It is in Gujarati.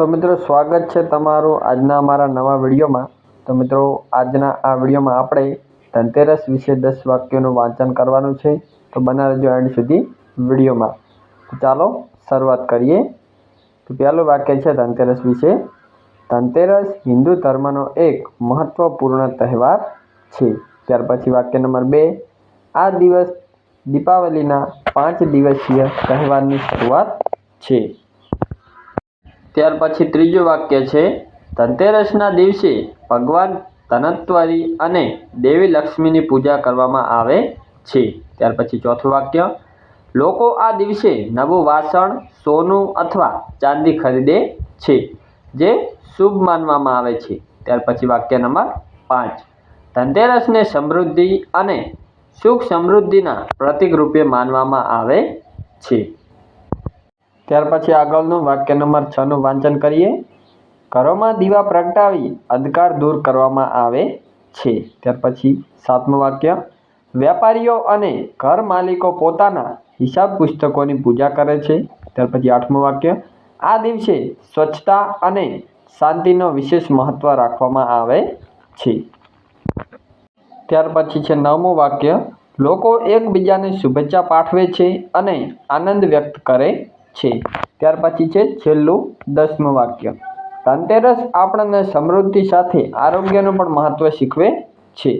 તો મિત્રો સ્વાગત છે તમારું આજના અમારા નવા વિડીયોમાં। તો મિત્રો આજના આ વિડીયોમાં આપણે ધનતેરસ વિશે 10 વાક્યોનું વાંચન કરવાનું છે। તો બના રહેજો એન્ડ સુધી વિડીયોમાં। તો ચાલો શરૂઆત કરીએ। તો પહેલું વાક્ય છે ધનતેરસ વિશે। ધનતેરસ હિન્દુ ધર્મનો એક મહત્વપૂર્ણ તહેવાર છે। ત્યાર પછી વાક્ય નંબર 2, આ દિવસ દીપાવલીના 5 દિવસીય તહેવારની શરૂઆત છે। ત્યાર પછી ત્રીજું વાક્ય છે ધનતેરસના દિવસે ભગવાન ધનત્વરી અને દેવી લક્ષ્મીની પૂજા કરવામાં આવે છે। ત્યાર પછી ચોથું વાક્ય, લોકો આ દિવસે નવું વાસણ, સોનું અથવા ચાંદી ખરીદે છે, જે શુભ માનવામાં આવે છે। ત્યાર પછી વાક્ય નંબર 5, ધનતેરસને સમૃદ્ધિ અને સુખ સમૃદ્ધિના પ્રતીક રૂપે માનવામાં આવે છે। ત્યાર પછી આગળનું વાક્ય નંબર 6નું વાંચન કરીએ। ઘરોમાં દીવા પ્રગટાવી અંધકાર દૂર કરવામાં આવે છે। ત્યાર પછી 7મું વાક્ય, વેપારીઓ અને ઘર માલિકો પોતાના હિસાબ પુસ્તકોની પૂજા કરે છે। ત્યાર પછી 8મું વાક્ય, આ દિવસે સ્વચ્છતા અને શાંતિનો વિશેષ મહત્વ રાખવામાં આવે છે। ત્યાર પછી છે 9મું વાક્ય, લોકો એકબીજાને શુભેચ્છા પાઠવે છે અને આનંદ વ્યક્ત કરે છે। ત્યાર પછી છે છેલ્લું 10મું વાક્ય, ધનતેરસ આપણને સમૃદ્ધિ સાથે આરોગ્યનું પણ મહત્વ શીખવે છે।